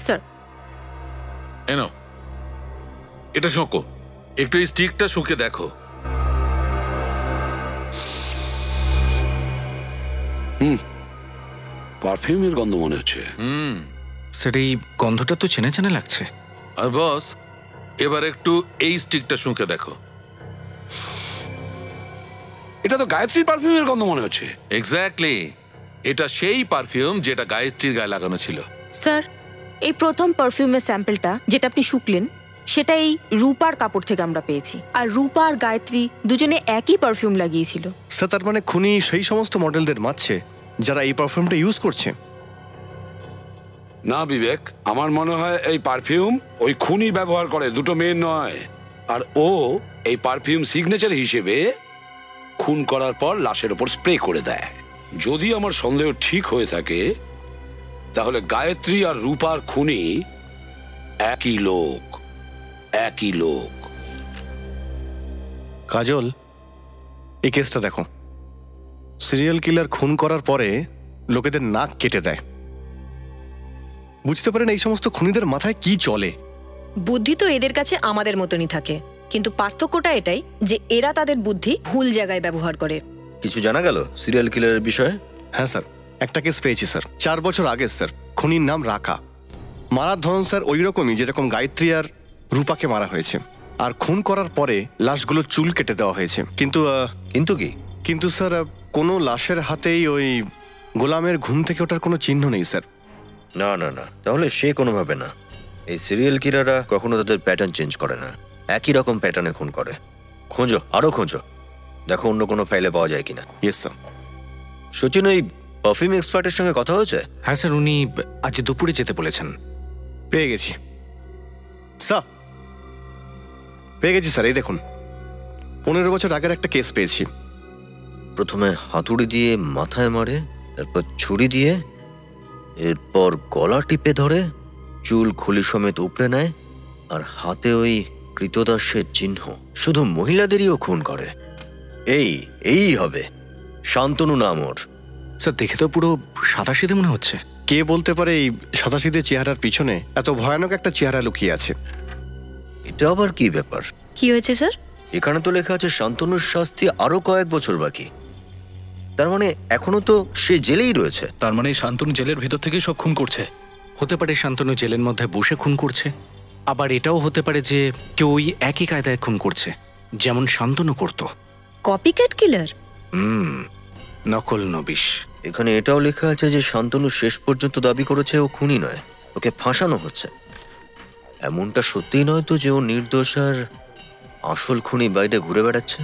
স্যার, এনো, এটা শোকো, একটু এই স্টিকটা শুকে দেখো। পারফিউমের গন্ধ মনে হচ্ছে। স্যার, এই গন্ধটা তো চেনা চেনা লাগছে। আর বস, এবার একটু এই স্টিকটা শুকে দেখো। এটা তো গায়ত্রীর পারফিউমের গন্ধ মনে হচ্ছে। এক্স্যাক্টলি, এটা সেই পারফিউম যেটা গায়ত্রীর গায়ে লাগানো ছিল। স্যার, এই প্রথম পারফিউমের স্যাম্পলটা যেটা আপনি শুকলেন, সেটা এই রূপার কাপড় থেকে আমরা পেয়েছি। আর রূপা আর গায়ত্রী দুজনে একই পারফিউম লাগিয়েছিল। স্যার, তার মানে খুনি সেই সমস্ত মডেলদের মারছে যারা এই পারফিউমটা ইউজ করছে। না বিবেক, আমার মনে হয় এই পারফিউম ওই খুনি ব্যবহার করে, দুটো মেয়ে নয়। আর ও এই পারফিউম সিগনেচার হিসেবে খুন করার পর লাশের ওপর স্প্রে করে দেয়। যদি আমার সন্দেহ ঠিক হয়ে থাকে, তাহলে গায়ত্রী আর রূপার খুনি একই লোক। কাজল, এই কেসটা দেখো। সিরিয়াল কিলার খুন করার পরে লোকেদের নাক কেটে দেয়। বুঝতে পারেন এই সমস্ত খুনিদের মাথায় কি চলে। বুদ্ধি তো এদের কাছে আমাদের মতনই থাকে, কিন্তু পার্থক্যটা এটাই যে এরা তাদের বুদ্ধি ভুল জায়গায় ব্যবহার করে। কিছু জানা গেল সিরিয়াল কিলারের বিষয়ে? হ্যাঁ স্যার, একটা কেস পেয়েছি স্যার। 4 বছর আগে স্যার। খুনির নাম রাকা। মারার ধরন স্যার ওই রকমই যেরকম গায়ত্রী আর রূপাকে মারা হয়েছে। আর খুন করার পরে লাশগুলো চুল কেটে দেওয়া হয়েছে। কিন্তু স্যার, কোনো লাশের হাতেই ওই গোলামের ঘুম থেকে ওঠার কোনো চিহ্ন নেই স্যার। না, তাহলে সে কোনোভাবে না। এই সিরিয়াল কিলাররা কখনো তাদের প্যাটার্ন চেঞ্জ করে না। একই রকম প্যাটার্নে খুন করে। খোঁজো, আরো খোঁজো, দেখো অন্য কোনো ফাইলে পাওয়া যায় কিনা। Yes sir. সচিন, ওই পারফিউম এক্সপার্টের সঙ্গে কথা হয়েছে? হ্যাঁ স্যার, উনি আজ দুপুরে যেতে বলেছেন। পেয়ে গেছি স্যার, পেয়ে গেছি স্যার। এই দেখুন, 15 বছর আগের একটা কেস পেয়েছি। প্রথমে হাতুড়ি দিয়ে মাথায় মারে, তারপর ছুরি দিয়ে, এরপর গলা টিপে ধরে, চুল খুলি সমেত উপড়ে নেয়, আর হাতে ওই কৃতদাসের চিহ্ন। শুধু মহিলাদেরইও খুন করে। এই হবে শান্তনু নাম ওর। স্যার, দেখে তো পুরো সাদাসিধে মনে হচ্ছে। কে বলতে পারে এই সাদাসিধে চেহারার পিছনে এত ভয়ানক একটা চেহারা লুকিয়ে আছে? এটা আবার কি ব্যাপার? কি হয়েছে স্যার? এখানে তো লেখা আছে শান্তনুর শাস্তি আরো কয়েক বছর বাকি। তার মানে এখনো তো সে জেলেই রয়েছে। তার মানে শান্তনু জেলের ভেতর থেকেই সব খুন করছে। হতে পারে শান্তনু জেলের মধ্যে বসে খুন করছে, আবার এটাও হতে পারে যে কেউ ওই একই কায়দায় খুন করছে যেমন শান্তনু করত। কপিক্যাট কিলার। নকল নবিশ। এখানে এটাও লেখা আছে যে শান্তনু শেষ পর্যন্ত দাবি করেছে ও খুনি নয়, ওকে ফাঁসানো হচ্ছে। এমনটা সত্যিই নয় তো যে ও নির্দোষ আর আসল খুনি বাইরে ঘুরে বেড়াচ্ছে?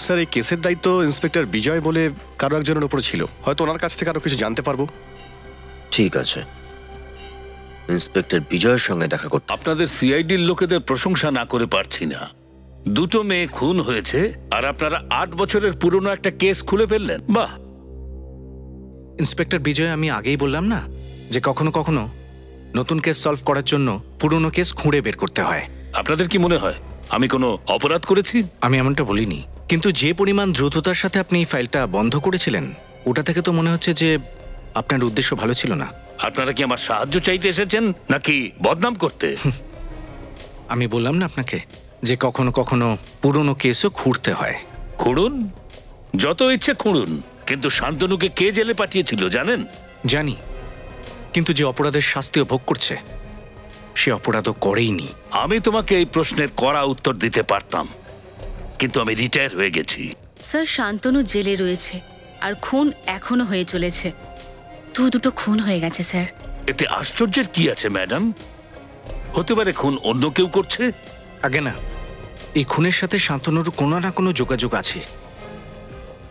স্যার, এই কেসের দায়িত্ব ইন্সপেক্টর বিজয় বলে কারো একজনের উপরে ছিল। হয়তো ওনার কাছ থেকে আরো কিছু জানতে পারবো। ঠিক আছে, ইন্সপেক্টর বিজয়ের সঙ্গে দেখা করতে। আপনাদের সিআইডির লোকেদের প্রশংসা না করে পারছি না। দুটো মেয়ে খুন হয়েছে আর আপনারা 8 বছরের পুরনো একটা কেস খুলে ফেললেন। বাহ! ইন্সপেক্টর বিজয়, আমি আগেই বললাম না যে কখনো কখনো নতুন কেস সলভ করার জন্য পুরনো কেস খুঁড়ে বের করতে হয়। আপনাদের কি মনে হয় আমি কোনো অপরাধ করেছি? আমি এমনটা বলিনি, কিন্তু যে পরিমাণ দ্রুততার সাথে আপনি এই ফাইলটা বন্ধ করেছিলেন, ওটা থেকে তো মনে হচ্ছে যে আপনার উদ্দেশ্য ভালো ছিল না। আপনারা কি আমার সাহায্য চাইতে এসেছেন নাকি বদনাম করতে? আমি বললাম না আপনাকে যে কখনো কখনো পুরনো কেসও খুঁড়তে হয়। খুঁড়ুন, যত ইচ্ছে খুঁড়ুন, কিন্তু শান্তনুকে কে জেলে পাঠিয়েছিল জানেন? জানি, কিন্তু যে অপরাধের শাস্তিও ভোগ করছে সে অপরাধও করেইনি। আমি তোমাকে এই প্রশ্নের কড়া উত্তর দিতে পারতাম, কিন্তু আমি রিটায়ার হয়ে গেছি। স্যার, শান্তনু জেলে রয়েছে আর খুন এখনো হয়ে চলেছে। দুটো খুন হয়ে গেছে স্যার। এতে আশ্চর্যের কি আছে ম্যাডাম? হতে পারে খুন অন্য কেউ করছে। আগে না, এই খুনের সাথে শান্তনুর কোনো না কোনো যোগাযোগ আছে।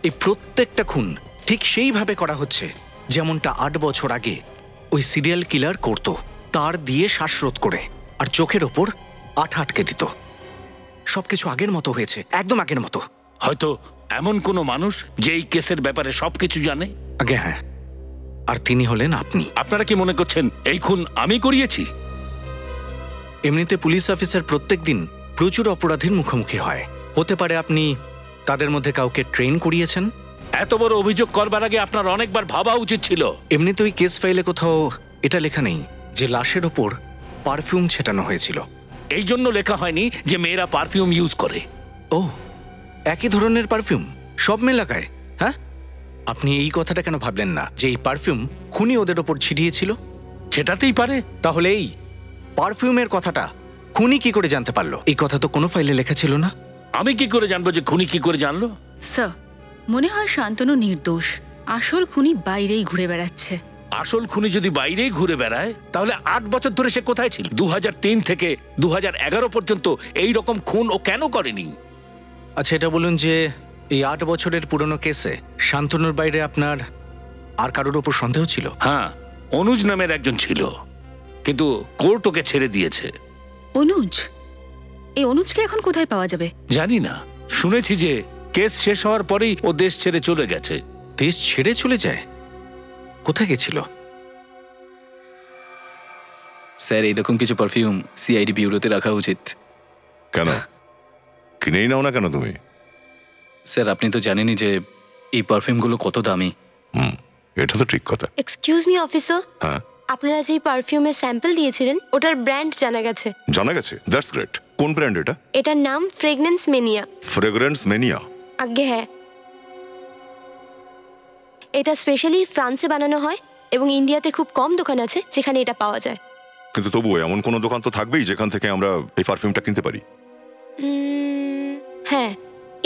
এই প্রত্যেকটা খুন ঠিক সেইভাবে করা হচ্ছে যেমনটা 8 বছর আগে ওই সিরিয়াল কিলার করত। তার দিয়ে শ্বাসরোধ করে আর চোখের ওপর আঠা আটকে দিত। সবকিছু আগের মতো হয়েছে, একদম আগের মতো। হয়তো এমন কোনো মানুষ যে এই কেসের ব্যাপারে সবকিছু জানে। আগে হ্যাঁ, আর তিনি হলেন আপনি। আপনারা কি মনে করছেন এই খুন আমি করিয়েছি? এমনিতে পুলিশ অফিসার প্রত্যেক দিন প্রচুর অপরাধীর মুখোমুখি হয়। হতে পারে আপনি তাদের মধ্যে কাউকে ট্রেন করিয়েছেন। এত বড় অভিযোগ করবার আগে আপনার অনেকবার ভাবা উচিত ছিল। এমনিতে ওই কেস ফাইলে কোথাও এটা লেখা নেই যে লাশের ওপর পারফিউম ছেটানো হয়েছিল। এই জন্য লেখা হয়নি যে মেয়েরা পারফিউম ইউজ করে। ও, একই ধরনের পারফিউম সব মেয়ে লাগায়? হ্যাঁ, আপনি এই কথাটা কেন ভাবলেন না যে এই পারফিউম খুনি ওদের ওপর ছিটিয়েছিল? ছেটাতেই পারে। তাহলে এই পারফিউমের কথাটা খুনি কি করে জানতে পারলো? এই কথা তো কোনো ফাইলে লেখা ছিল না। আমি কি করে জানবো যে খুনি কি করে জানলো? স্যার, মনে হয় শান্তনু নির্দোষ। আসল খুনি বাইরেই ঘুরে বেড়াচ্ছে। আসল খুনি যদি বাইরেই ঘুরে বেড়ায় তাহলে 8 বছর ধরে সে কোথায় ছিল? 2003 থেকে 2011 পর্যন্ত এই রকম খুন ও কেন করেনি? আচ্ছা, এটা বলুন যে এই 8 বছরের পুরনো কেসে শান্তনুর বাইরে আপনার আর কারোর উপর সন্দেহ ছিল? হ্যাঁ, অনুজ নামের একজন ছিল, কিন্তু কোর্ট ওকে ছেড়ে দিয়েছে। অনুজ? এই অনুজকে এখন কোথায় পাওয়া যাবে? জানি না, শুনেছি যে কেস শেষ হওয়ার পরেই ও দেশ ছেড়ে চলে গেছে। দেশ ছেড়ে চলে যায়? কোথায় গেছিল? স্যার, এইরকম কিছু পারফিউম সিআইডি বিউরোতে রাখা উচিত। কেন কিনেই নাও না কেন তুমি? স্যার, আপনি তো জানেনই যে এই পারফিউমগুলো কত দামি। এটা তো ঠিক কথা। এক্সকিউজ মি অফিসার, হ্যাঁ, আপনারা যে পারফিউমের স্যাম্পল দিয়েছিলেন ওটার ব্র্যান্ড জানা গেছে। জানা গেছে? That's great. কোন ব্র্যান্ড এটা? এটার নাম ফ্রেগনেন্স মেনিয়া। Fragrance mania? আজ্ঞে হ্যাঁ। এটা স্পেশালি ফ্রান্সে বানানো হয় এবং ইন্ডিয়াতে খুব কম দোকান আছে যেখানে এটা পাওয়া যায়। কিন্তু তবুও এমন কোনো দোকান তো থাকবেই যেখান থেকে আমরা এই পারফিউমটা কিনতে পারি। হ্যাঁ,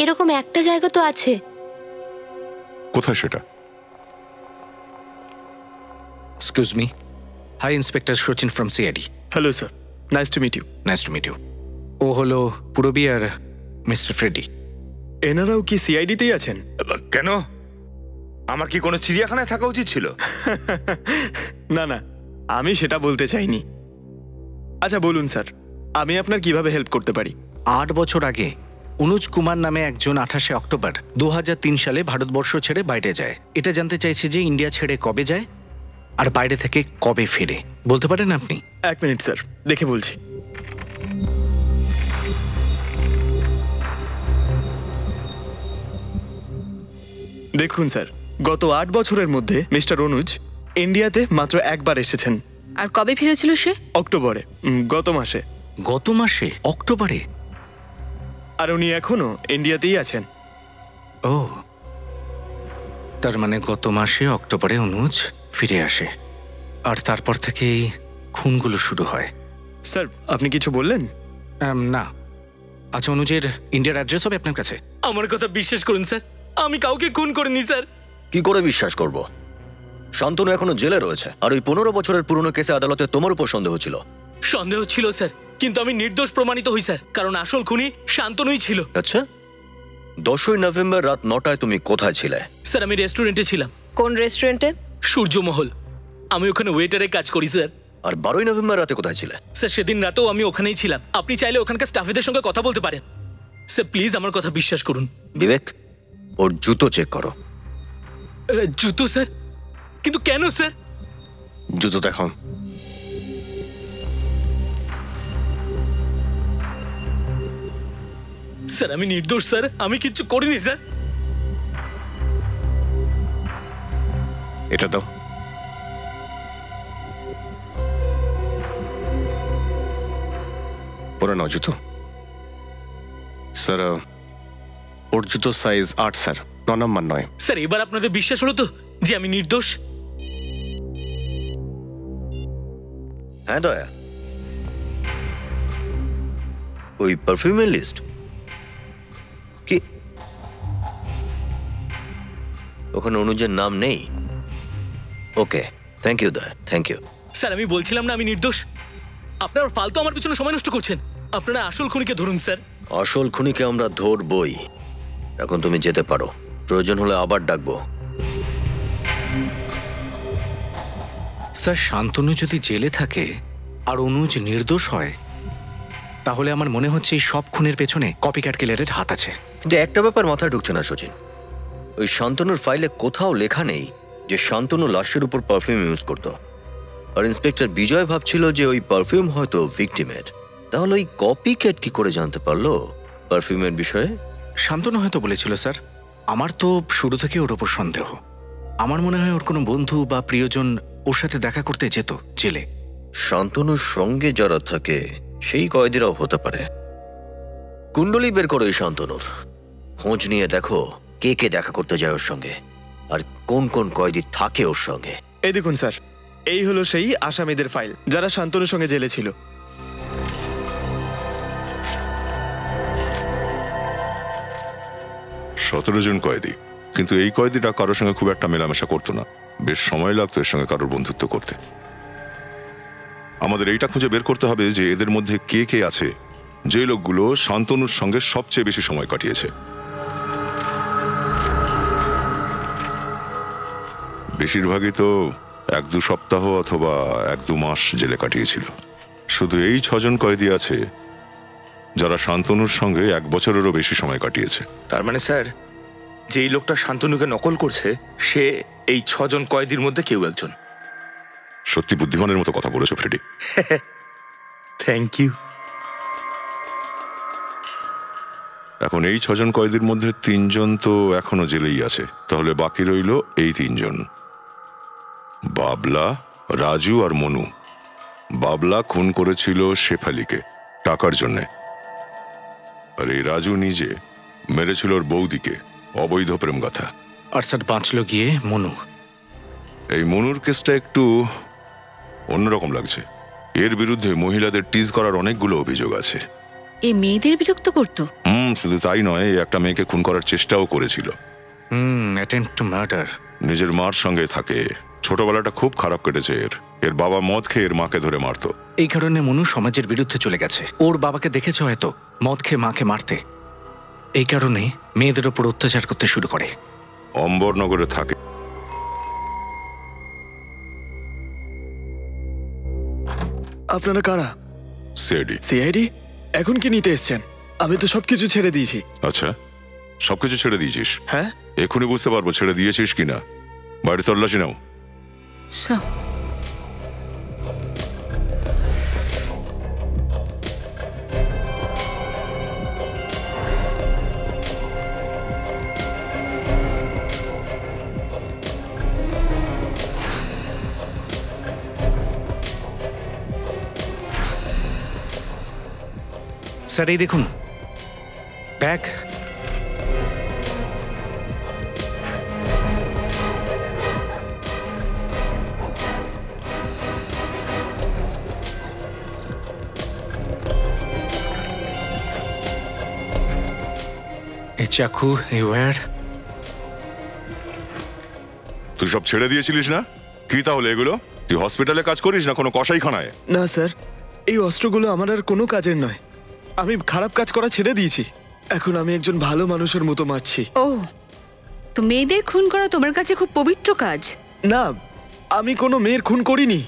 এরকম একটা জায়গা তো আছে। কোথায় সেটা? Excuse me. Hi, inspector Sachin from CID. Hello sir, nice to meet you. Nice to meet you. ও হলো পুরবী আর মিস্টার ফ্রেডি। এনারাও কি সিআইডিতেই আছেন? কেন? আমার কি কোনো চিড়িয়াখানায় থাকা উচিত ছিল? না না, আমি সেটা বলতে চাইনি। আচ্ছা বলুন স্যার, আমি আপনার কিভাবে হেল্প করতে পারি? 8 বছর আগে অনুজ কুমার নামে একজন 28 অক্টোবর 2003 সালে ভারতবর্ষ ছেড়ে বাইরে যায়। এটা জানতে চাইছে যে ইন্ডিয়া ছেড়ে কবে যায় আর বাইরে থেকে কবে ফেরে। বলতে পারেন আপনি? 1 মিনিট স্যার, দেখে বলছি। দেখুন স্যার, গত 8 বছরের মধ্যে মিস্টার অনুজ ইন্ডিয়াতে মাত্র একবার এসেছেন। আর কবে ফিরেছিল সে? অক্টোবরে, গত মাসে। গত মাসে অক্টোবরে? আর উনি এখনো ইন্ডিয়াতেই আছেন। ও, তার মানে গত মাসে অক্টোবরে অনুজ ফিরে আসে আর তারপর থেকেই খুনগুলো শুরু হয়। স্যার আপনি কিছু বললেন? না। আচ্ছা, অনুজের ইন্ডিয়ার অ্যাড্রেস হবে আপনার কাছে? আমার কথা বিশ্বাস করুন স্যার, আমি কাউকে খুন করিনি স্যার। কি করে বিশ্বাস করব? শান্তনু এখনো জেলে রয়েছে আর ওই 15 বছরের পুরনো কেসে আদালতে তোমার উপর সন্দেহ ছিল। সন্দেহ ছিল স্যার, কিন্তু আমি নির্দোষ প্রমাণিত হই স্যার, কারণ আসল খুনি শান্তনুই ছিল। আচ্ছা, 10ই নভেম্বর রাত 9টায় তুমি কোথায় ছিলে? স্যার আমি রেস্টুরেন্টে ছিলাম। কোন রেস্টুরেন্টে? সূর্যমহল। আমি ওখানে ওয়েটারে কাজ করি স্যার। আর 12ই নভেম্বর রাতে কোথায় ছিলে? স্যার সেদিন রাতেও আমি ওখানেই ছিলাম। আপনি চাইলে ওখানকার স্টাফেদের সঙ্গে কথা বলতে পারেন। স্যার প্লিজ আমার কথা বিশ্বাস করুন। বিবেক, ওর জুতো চেক করো। জুতো স্যার? কিন্তু কেন স্যার? জুতো দেখো। স্যার আমি নির্দোষ স্যার, আমি কিচ্ছু করিনি স্যার। এটা দাও। পরে নাও জুতো। স্যার ওর জুতো সাইজ 8 স্যার, 9 নম্বর নয়। স্যার এবার আপনাদের বিশ্বাস হলো তো যে আমি নির্দোষ? হ্যাঁ দয়া, ওই পারফিউমের লিস্ট কি ওখানে অনুজের নাম নেই? ওকে, থ্যাংক ইউ দয়া, থ্যাংক ইউ। স্যার আমি বলছিলাম না আমি নির্দোষ। আপনারা ফালতু আমার পিছনে সময় নষ্ট করছেন। আপনারা আসল খুনিকে ধরুন স্যার। আসল খুনিকে আমরা ধরবই। এখন তুমি যেতে পারো, প্রয়োজন হলে আবার ডাকবো। স্যার শান্তনু যদি জেলে থাকে আর অনুজ নির্দোষ হয়, তাহলে আমার মনে হচ্ছে এই সব খুনের পেছনে কপিক্যাট কিলারের হাত আছে। কিন্তু একটা ব্যাপার মাথায় ঢুকছে না সচিন, ওই শান্তনুর ফাইলে কোথাও লেখা নেই যে শান্তনু লাশের উপর পারফিউম ইউজ করত। আর ইন্সপেক্টর বিজয় ভাবছিল যে ওই পারফিউম হয়তো ভিকটিমের। তাহলে ওই কপিক্যাট কি করে জানতে পারলো পারফিউমের বিষয়ে? শান্তনু হয়তো বলেছিল স্যার। আমার তো শুরু থেকে ওর ওপর সন্দেহ। আমার মনে হয় ওর কোনো বন্ধু বা প্রিয়জন ওর সাথে দেখা করতে যেত জেলে। শান্তনুর সঙ্গে যারা থাকে সেই কয়েদিরাও হতে পারে। কুণ্ডলি বের করো এই শান্তনুর, খোঁজ নিয়ে দেখো কে কে দেখা করতে যায় ওর সঙ্গে আর কোন কোন কয়েদি থাকে ওর সঙ্গে। এই দেখুন স্যার, এই হলো সেই আসামিদের ফাইল যারা শান্তনুর সঙ্গে জেলে ছিল। সতেরো জন কয়েদি, কিন্তু এই কয়েদিটা কারোর সঙ্গে খুব একটা মেলামেশা করতো না। বেশ সময় লাগতো এর সঙ্গে কারোর বন্ধুত্ব করতে। আমাদের এইটা খুঁজে বের করতে হবে যে এদের মধ্যে কে কে আছে যে লোকগুলো শান্তনুর সঙ্গে সবচেয়ে বেশি সময় কাটিয়েছে। বেশিরভাগই তো 1-2 সপ্তাহ অথবা 1-2 মাস জেলে কাটিয়েছিল। শুধু এই 6 জন কয়েদি আছে যারা শান্তনুর সঙ্গে 1 বছরেরও বেশি সময় কাটিয়েছে। তার মানে স্যার, যেই লোকটা শান্তনুকে নকল করছে সে এই 6 জন কয়েদির মধ্যে কেউ একজন। সত্যি বুদ্ধিমানের মতো কথা বলেছো ফ্রেডি। Thank you. এখন এই 6 জন কয়েদির মধ্যে 3 জন তো এখনো জেলেই আছে। তাহলে বাকি রইল এই 3 জন, বাবলা, রাজু আর মনু। বাবলা খুন করেছিল শেফালিকে টাকার জন্যে, আর এই রাজু নিজে মেরেছিল ওর বৌদিকে, অবৈধ প্রেমগাথা। আর স্যার বাঁচল গিয়ে মনু। এই মনুর কেসটা একটু অন্যরকম লাগছে। এর বিরুদ্ধে মহিলাদের টিজ করার অনেকগুলো অভিযোগ আছে। এ মেয়েদের বিরক্ত করতো? শুধু তাই নয়, একটা মেয়েকে খুন করার চেষ্টাও করেছিল। Attempt to murder. নিজের মার সঙ্গে থাকে, ছোটবেলাটা খুব খারাপ কেটেছে এর বাবা মদ খেয়ে এর মাকে ধরে মারতো। এই কারণে মনু সমাজের বিরুদ্ধে চলে গেছে। ওর বাবাকে দেখেছে হয়তো মদ খেয়ে মাকে মারতে, এই কারণে মেয়েদের ওপর অত্যাচার করতে শুরু করে। অম্বরনগরে থাকে। আপনারা কারা? সিআইডি। সিআইডি? এখন কি নিতে এসছেন? আমি তো সবকিছু ছেড়ে দিয়েছি। আচ্ছা, সবকিছু ছেড়ে দিয়েছিস? হ্যাঁ। এখনই বুঝতে পারবো ছেড়ে দিয়েছিস কিনা। বাড়ি তল্লাশি নাও। স্যার এই দেখুন ব্যাগ। এই চাকু, এই ওয়্যার। তুই সব ছেড়ে দিয়েছিলিস না? কি তাহলে এগুলো? তুই হসপিটালে কাজ করিস না কোনো কসাইখানায়? না স্যার, এই অস্ত্রগুলো আমার আর কোনো কাজের নয়। আমি খারাপ কাজ করা ছেড়ে দিয়েছি। এখন আমি একজন ভালো মানুষের মতো মারছি। ও, তো মেয়েদের খুন করা তোমার কাছে খুব পবিত্র কাজ? না, আমি কোনো মেয়ের খুন করিনি।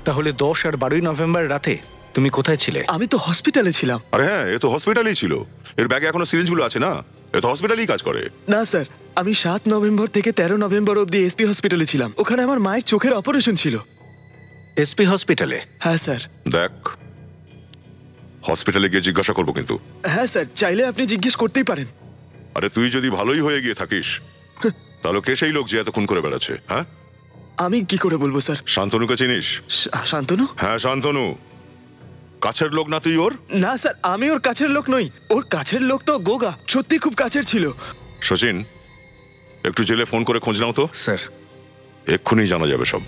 তাহলে 10 আর 12 নভেম্বর রাতে তুমি কোথায় ছিলে? আমি তো হসপিটালে ছিলাম। আরে হ্যাঁ, এ তো হসপিটালেই ছিল। এর ব্যাগে এখনো সিরিঞ্জগুলো আছে না? এ তো হসপিটালেই কাজ করে। না স্যার, আমি 7 নভেম্বর থেকে 13 নভেম্বর অবধি এসপি হসপিটালে ছিলাম। ওখানে আমার মায়ের চোখের অপারেশন ছিল। এসপি হসপিটালে? হ্যাঁ স্যার। দেখ, হসপিটালে গিয়ে জিজ্ঞাসা করবো কিন্তু। হ্যাঁ স্যার, চাইলে আপনি জিজ্ঞেস করতেই পারেন। আরে তুই যদি ভালোই হয়ে গিয়ে থাকিস তাহলে কে সেই লোক যে এত খুন করে বেড়াচ্ছে? হ্যাঁ, আমি কি করে বলবো স্যার? শান্তনুকে চিনিস? শান্তনু? হ্যাঁ শান্তনু। কাছের লোক না তুই ওর? না স্যার, আমি ওর কাছের লোক নই। ওর কাছের লোক তো গোগা, সত্যি খুব কাছের ছিল। সচিন, একটু জেলে ফোন করে খোঁজ নাও তো। স্যার। এক্ষুনি জানা যাবে সব।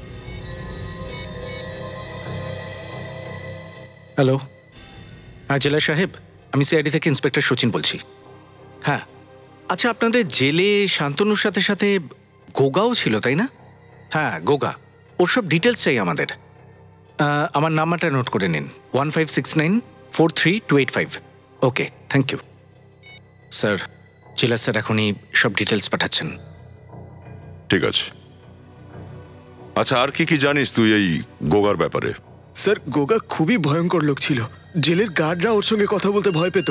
হ্যালো, হ্যাঁ জেলা সাহেব, আমি সিআইডি থেকে ইন্সপেক্টর সচিন বলছি। হ্যাঁ, আচ্ছা আপনাদের জেলে শান্তনুর সাথে সাথে গোগাও ছিল তাই না? হ্যাঁ গোগা, ওর সব ডিটেলস চাই আমাদের। আমার নাম্বারটা নোট করে নিন, 1569432285। ওকে, থ্যাংক ইউ স্যার। জেলা স্যার এখনই সব ডিটেলস পাঠাচ্ছেন। ঠিক আছে। আচ্ছা, আর কি কি জানিস তুই এই গোগার ব্যাপারে? স্যার, গোগা খুবই ভয়ঙ্কর লোক ছিল। জেলের গার্ডরা ওর সঙ্গে কথা বলতে ভয় পেত।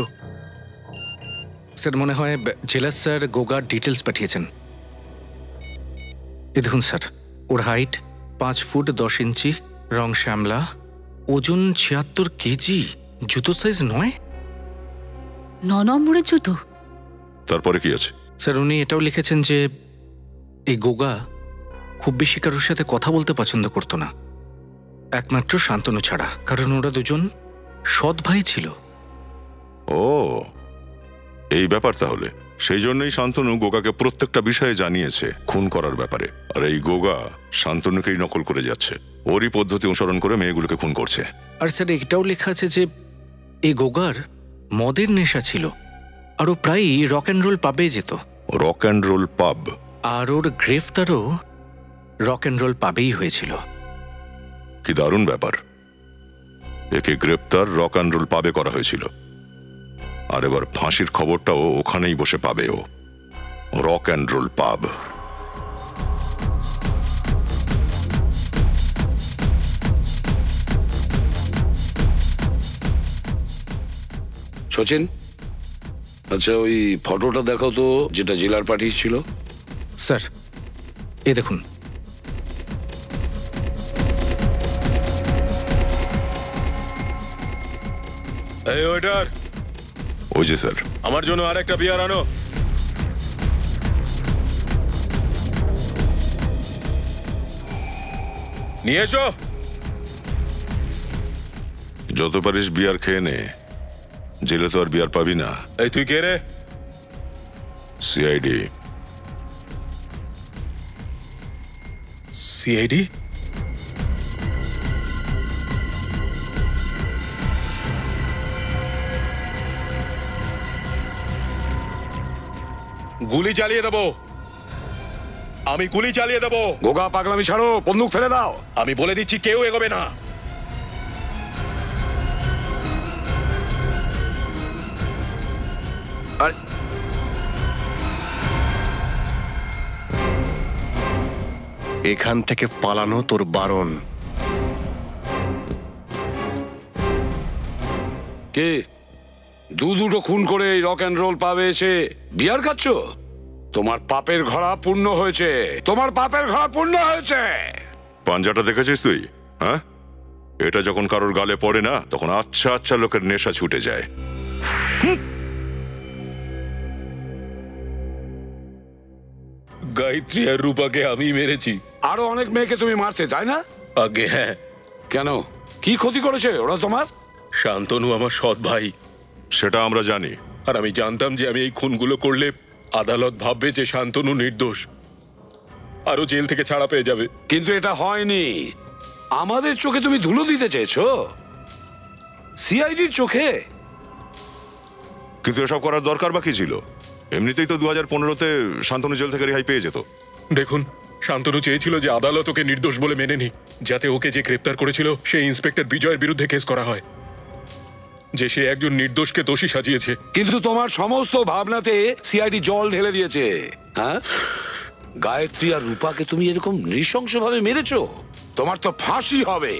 স্যার মনে হয় জেলা স্যার গোগার ডিটেলস পাঠিয়েছেন। এই দেখুন স্যার, ওর হাইট 5 ফুট 10 ইঞ্চি, রং শ্যামলা, ওজন 76 কেজি, জুতো সাইজ 9 নম্বরের জুতো। তারপরে কি আছে? স্যার উনি এটাও লিখেছেন যে এই গোগা খুব বেশি কারোর সাথে কথা বলতে পছন্দ করতো না, একমাত্র শান্তনু ছাড়া, কারণ ওরা দুজন সৎ ভাই ছিল। ও, এই ব্যাপার তাহলে। সেই জন্যই শান্তনু গোগাকে প্রত্যেকটা বিষয়ে জানিয়েছে খুন করার ব্যাপারে। আর এই গোগা শান্তনুকেই নকল করে যাচ্ছে, ওরই পদ্ধতি অনুসরণ করে মেয়েগুলোকে খুন করছে। আর স্যার এটাও লেখা আছে যে এই গোগার মদের নেশা ছিল, আর ও প্রায়ই রক অ্যান্ড রোল পাবে যেত। রক অ্যান্ড রোল পাব? আর ওর গ্রেফতারও রক অ্যান্ড রোল পাবেই হয়েছিল। কি দারুণ ব্যাপার! একে গ্রেপ্তার রক অ্যান্ড রোল পাবে করা হয়েছিল, আর এবার ফাঁসির খবরটাও ওখানেই বসে পাবে ও। রক অ্যান্ড রোল পাব। সচিন, আচ্ছা ওই ফটোটা দেখাও তো, যেটা জেলার পাঠিয়েছিল। স্যার এই দেখুন। এই ওয়েটার। ওই যে স্যার। আমার জন্য আরেকটা বিয়ার আনো। নিয়ে এসো। যত পারিস বিয়ার খেয়ে নে, জেলে তো আর বিয়ার পাবি না। এই তুই কে রে? সিআইডি। সিআইডি? গুলি চালিয়ে দেবো। আমি গুলি চালিয়ে দেবো। গোগা পাগলামি ছাড়ো, বন্দুক ফেলে দাও। আমি বলে দিচ্ছি কেউ এগোবে না। এখান থেকে পালানো তোর বারণ। কে দুটো খুন করে এই রক অ্যান্ড রোল পাবে এসে বিয়ার খাচ্ছ? তোমার পাপের ঘোড়া পূর্ণ হয়েছে, তোমার পাপের ঘোড়া পূর্ণ হয়েছে। পাঞ্জাটা দেখেছিস তুই? হ্যাঁ, এটা যখন কারোর গালে পড়ে না, তখন আচ্ছা আচ্ছা লোকের নেশা ছুটে যায়। গায়ত্রী আর রূপাকে আমি মেরেছি। আরো অনেক মেয়েকে তুমি মারতে, তাই না? আগে হ্যাঁ। কেন, কি ক্ষতি করেছে ওরা তোমার? শান্তনু আমার সৎ ভাই। সেটা আমরা জানি। আর আমি জানতাম যে আমি এই খুনগুলো করলে আদালত ভাববে যে শান্তনু নির্দোষ, আরো জেল থেকে ছাড়া পেয়ে যাবে। কিন্তু এটা হয়নি। আমাদের চোখে তুমি ধুলো দিতে চেয়েছো, সিআইডির চোখে। কিন্তু এসব করার দরকার বা কি ছিল? এমনিতেই তো 2015-তে শান্তনু জেল থেকে রেহাই পেয়ে যেত। দেখুন, শান্তনু চেয়েছিল যে আদালত ওকে নির্দোষ বলে মেনে নিক, যাতে ওকে যে গ্রেপ্তার করেছিল সেই ইন্সপেক্টর বিজয়ের বিরুদ্ধে কেস করা হয়, যে সে একজন নির্দোষকে দোষী সাজিয়েছে। কিন্তু তোমার সমস্ত ভাবনাতে সিআইডি জল ঢেলে দিয়েছে। হ্যাঁ, গায়ত্রী আর রূপাকে তুমি এরকম নৃশংসভাবে মেরেছো, তোমার তো ফাঁসি হবে।